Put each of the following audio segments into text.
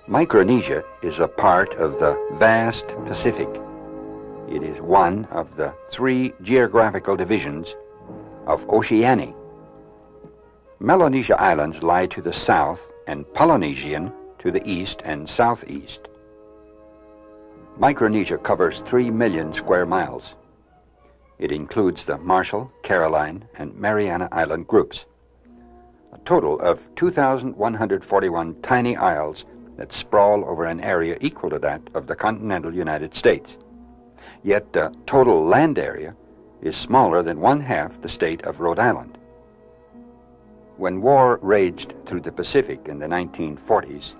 Micronesia is a part of the vast Pacific. It is one of the 3 geographical divisions of Oceania. Melanesia Islands lie to the south and Polynesian to the east and southeast. Micronesia covers 3 million square miles. It includes the Marshall, Caroline, and Mariana Island groups, a total of 2,141 tiny isles that sprawl over an area equal to that of the continental United States. Yet the total land area is smaller than 1/2 the state of Rhode Island. When war raged through the Pacific in the 1940s,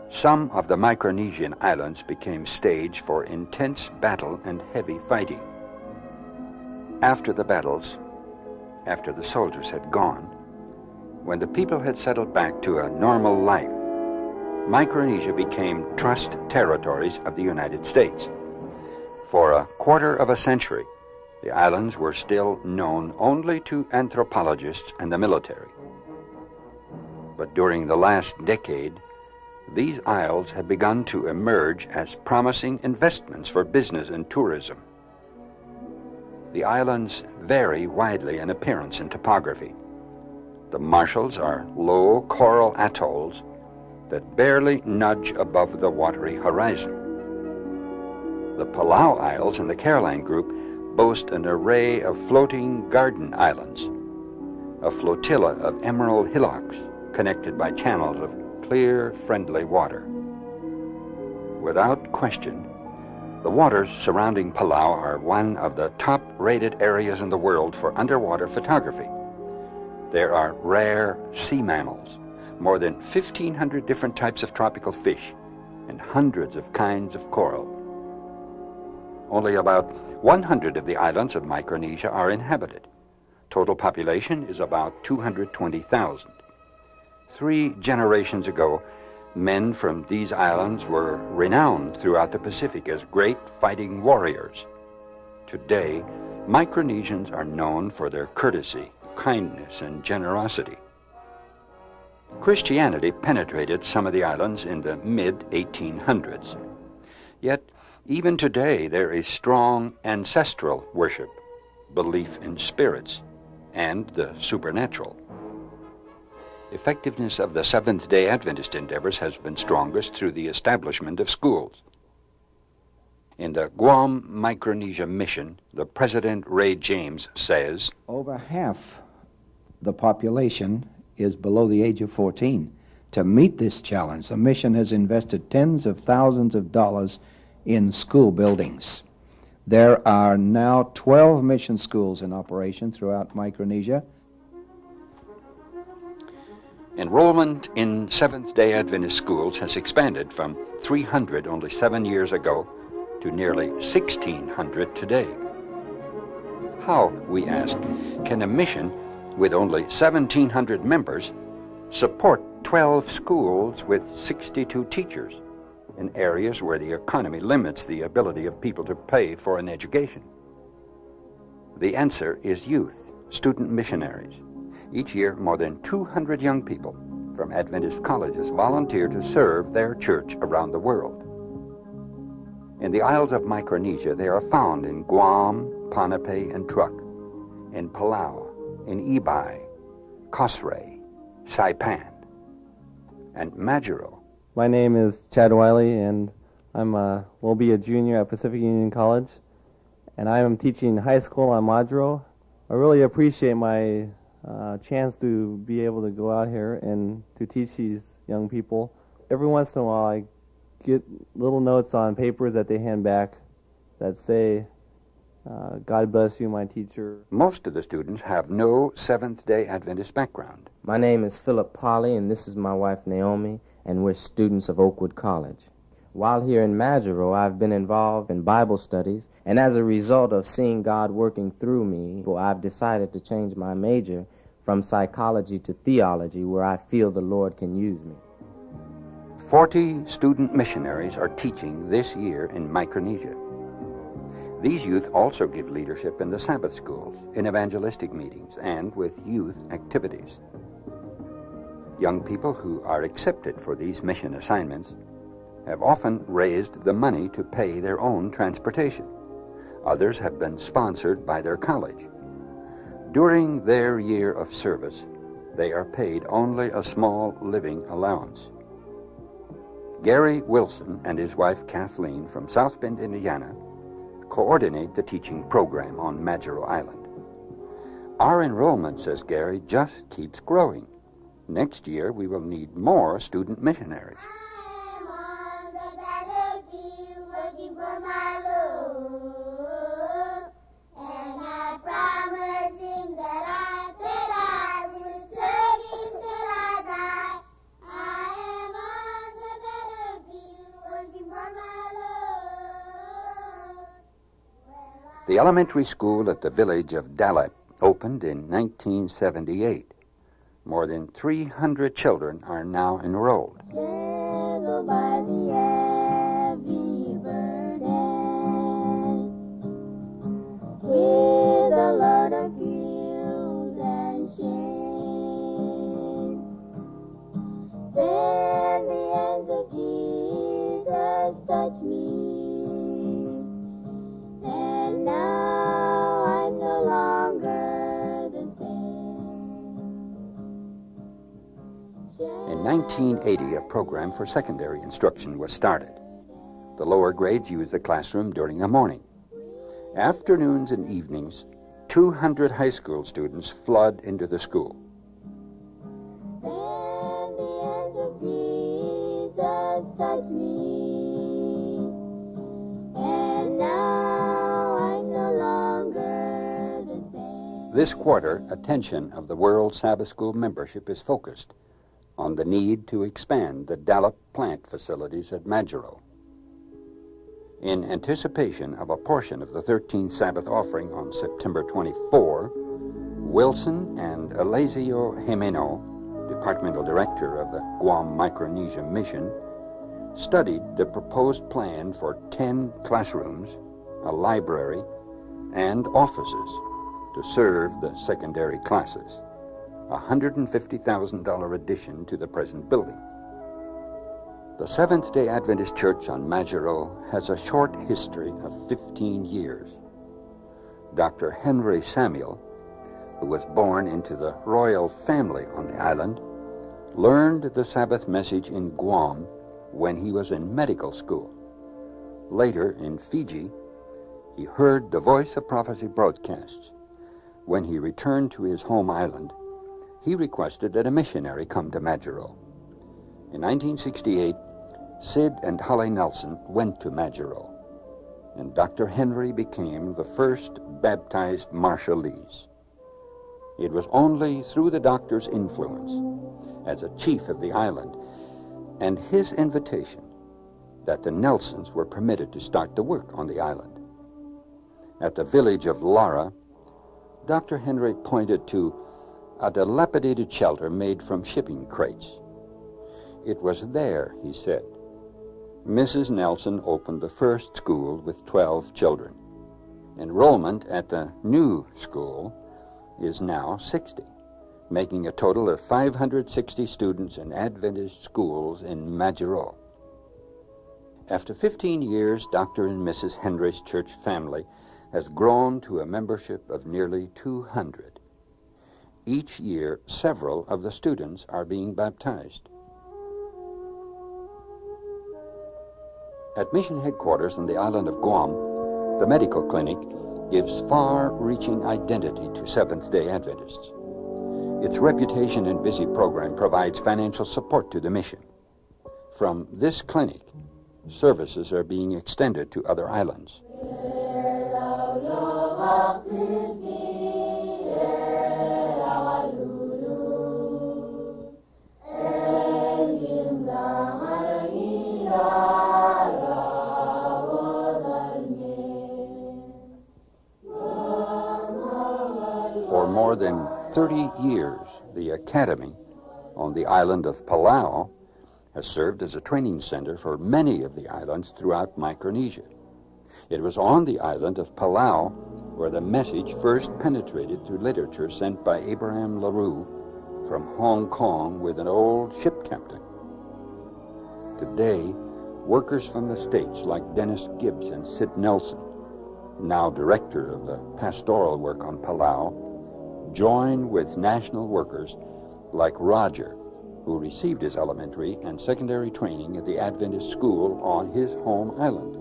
some of the Micronesian islands became stage for intense battle and heavy fighting. After the battles, after the soldiers had gone, when the people had settled back to a normal life, Micronesia became trust territories of the United States. For a quarter of a century, the islands were still known only to anthropologists and the military. But during the last decade, these isles have begun to emerge as promising investments for business and tourism. The islands vary widely in appearance and topography. The Marshalls are low coral atolls that barely nudge above the watery horizon. The Palau Isles and the Caroline Group boast an array of floating garden islands, a flotilla of emerald hillocks connected by channels of clear, friendly water. Without question, the waters surrounding Palau are one of the top-rated areas in the world for underwater photography. There are rare sea mammals, more than 1,500 different types of tropical fish, and hundreds of kinds of coral. Only about 100 of the islands of Micronesia are inhabited. Total population is about 220,000. 3 generations ago, men from these islands were renowned throughout the Pacific as great fighting warriors. Today, Micronesians are known for their courtesy, kindness, and generosity. Christianity penetrated some of the islands in the mid-1800s. Yet, even today, there is strong ancestral worship, belief in spirits, and the supernatural. Effectiveness of the Seventh-day Adventist endeavors has been strongest through the establishment of schools. In the Guam-Micronesia mission, the President Ray James says, over half the population is below the age of 14. To meet this challenge, the mission has invested tens of thousands of dollars in school buildings. There are now 12 mission schools in operation throughout Micronesia. Enrollment in Seventh-day Adventist schools has expanded from 300 only 7 years ago to nearly 1,600 today. How, we ask, can a mission with only 1,700 members support 12 schools with 62 teachers in areas where the economy limits the ability of people to pay for an education? The answer is youth, student missionaries. Each year, more than 200 young people from Adventist colleges volunteer to serve their church around the world. In the Isles of Micronesia, they are found in Guam, Ponape, and Truk, in Palau, in Ibai, Kosrae, Saipan, and Majuro. My name is Chad Wiley, and will be a junior at Pacific Union College, and I am teaching high school on Majuro. I really appreciate my chance to be able to go out here and to teach these young people. Every once in a while, I get little notes on papers that they hand back that say, God bless you, my teacher. Most of the students have no Seventh-day Adventist background. My name is Philip Polly, and this is my wife, Naomi, and we're students of Oakwood College. While here in Majuro, I've been involved in Bible studies, and as a result of seeing God working through me, I've decided to change my major from psychology to theology, where I feel the Lord can use me. 40 student missionaries are teaching this year in Micronesia. These youth also give leadership in the Sabbath schools, in evangelistic meetings, and with youth activities. Young people who are accepted for these mission assignments have often raised the money to pay their own transportation. Others have been sponsored by their college. During their year of service, they are paid only a small living allowance. Gary Wilson and his wife Kathleen from South Bend, Indiana, coordinate the teaching program on Majuro Island. Our enrollment, says Gary, just keeps growing. Next year, we will need more student missionaries. For my Lord, and I promised him that I would serve him till I die. I am on the battlefield working for my Lord. The elementary school at the village of Dalep opened in 1978. More than 300 children are now enrolled. Go by the Abbey Bird with a load of guilt and shame. Then the hands of Jesus touch me, and now I'm no longer the same. In 1980, a program for secondary instruction was started. The lower grades use the classroom during the morning. Afternoons and evenings, 200 high school students flood into the school. Then the hands of Jesus touch me, and now I'm no longer the same. This quarter, attention of the World Sabbath School membership is focused on the need to expand the Dalep plant facilities at Majuro. In anticipation of a portion of the 13th Sabbath offering on September 24, Wilson and Elazio Jimeno, Departmental Director of the Guam-Micronesia Mission, studied the proposed plan for 10 classrooms, a library, and offices to serve the secondary classes, a $150,000 addition to the present building. The Seventh-day Adventist Church on Majuro has a short history of 15 years. Dr. Henry Samuel, who was born into the royal family on the island, learned the Sabbath message in Guam when he was in medical school. Later, in Fiji, he heard the Voice of Prophecy broadcasts. When he returned to his home island, he requested that a missionary come to Majuro. In 1968, Sid and Holly Nelson went to Majuro, and Dr. Henry became the first baptized Marshallese. It was only through the doctor's influence as a chief of the island and his invitation that the Nelsons were permitted to start the work on the island. At the village of Lara, Dr. Henry pointed to a dilapidated shelter made from shipping crates. It was there, he said, Mrs. Nelson opened the first school with 12 children. Enrollment at the new school is now 60, making a total of 560 students in Adventist schools in Majuro. After 15 years, Dr. and Mrs. Henry's church family has grown to a membership of nearly 200. Each year, several of the students are being baptized. At mission headquarters on the island of Guam, the medical clinic gives far-reaching identity to Seventh-day Adventists. Its reputation and busy program provides financial support to the mission. From this clinic, services are being extended to other islands. And more than 30 years, the Academy on the island of Palau has served as a training center for many of the islands throughout Micronesia. It was on the island of Palau where the message first penetrated through literature sent by Abraham LaRue from Hong Kong with an old ship captain. Today, workers from the States like Dennis Gibbs and Sid Nelson, now director of the pastoral work on Palau, join with national workers like Roger, who received his elementary and secondary training at the Adventist school on his home island.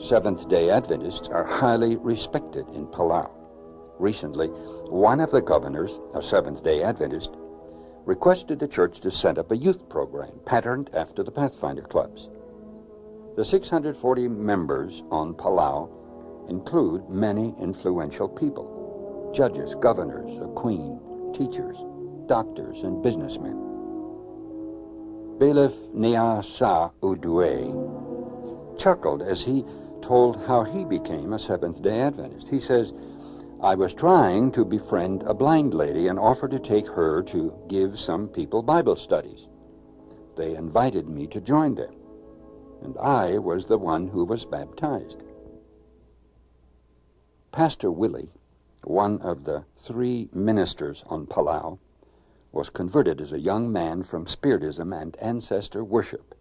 Seventh-day Adventists are highly respected in Palau. Recently, one of the governors, a Seventh-day Adventist, requested the church to set up a youth program patterned after the Pathfinder clubs. The 640 members on Palau include many influential people: judges, governors, a queen, teachers, doctors, and businessmen. Bailiff Niasa Udue chuckled as he told how he became a Seventh-day Adventist. He says, "I was trying to befriend a blind lady and offered to take her to give some people Bible studies. They invited me to join them, and I was the one who was baptized." Pastor Willie, one of the 3 ministers on Palau, was converted as a young man from Spiritism and ancestor worship.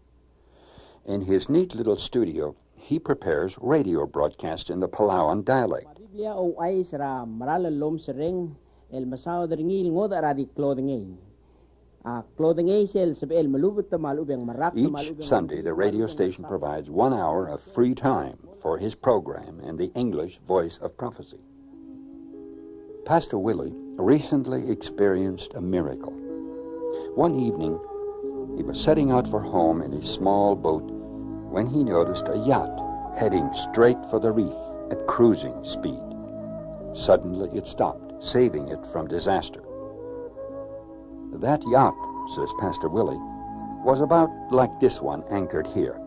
In his neat little studio, he prepares radio broadcasts in the Palauan dialect. Each Sunday, the radio station provides 1 hour of free time for his program in the English Voice of Prophecy. Pastor Willie recently experienced a miracle. One evening, he was setting out for home in his small boat when he noticed a yacht heading straight for the reef at cruising speed. Suddenly it stopped, saving it from disaster. That yacht, says Pastor Willie, was about like this one anchored here.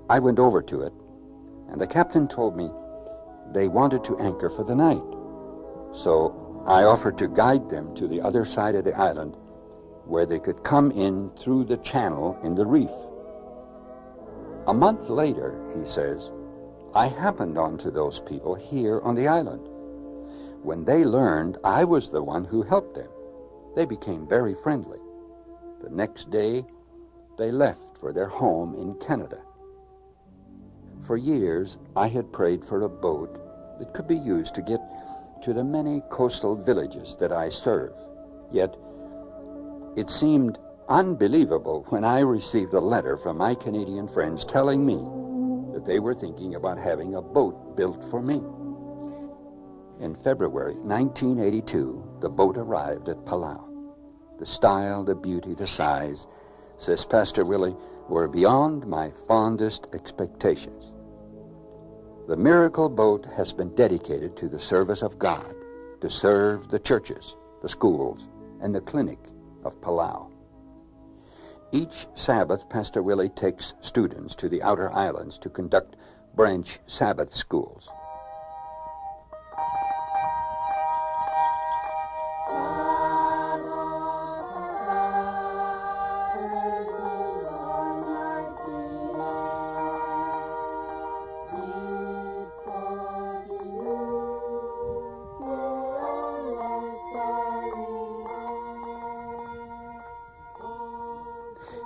I went over to it, and the captain told me they wanted to anchor for the night. So I offered to guide them to the other side of the island where they could come in through the channel in the reef. A month later, he says, I happened onto those people here on the island. When they learned I was the one who helped them, they became very friendly. The next day, they left for their home in Canada. For years, I had prayed for a boat that could be used to get to the many coastal villages that I serve. Yet, it seemed unbelievable when I received a letter from my Canadian friends telling me that they were thinking about having a boat built for me. In February 1982, the boat arrived at Palau. The style, the beauty, the size, says Pastor Willie, were beyond my fondest expectations. The miracle boat has been dedicated to the service of God, to serve the churches, the schools, and the clinic of Palau. Each Sabbath, Pastor Willie takes students to the outer islands to conduct branch Sabbath schools.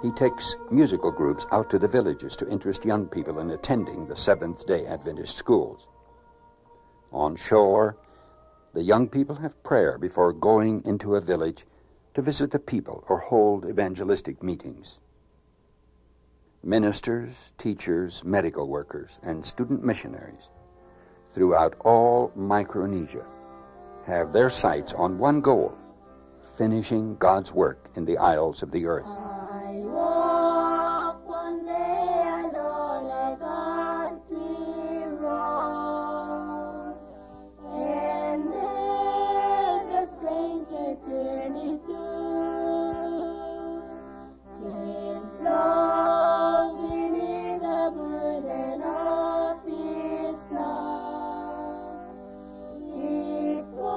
He takes musical groups out to the villages to interest young people in attending the Seventh-day Adventist schools. On shore, the young people have prayer before going into a village to visit the people or hold evangelistic meetings. Ministers, teachers, medical workers, and student missionaries throughout all Micronesia have their sights on one goal: finishing God's work in the isles of the earth.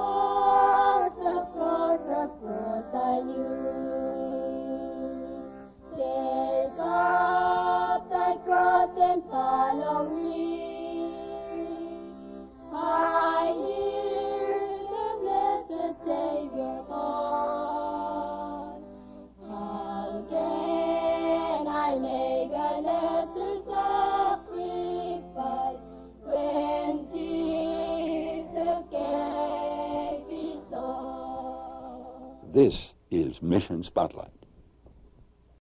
Oh This is Mission Spotlight.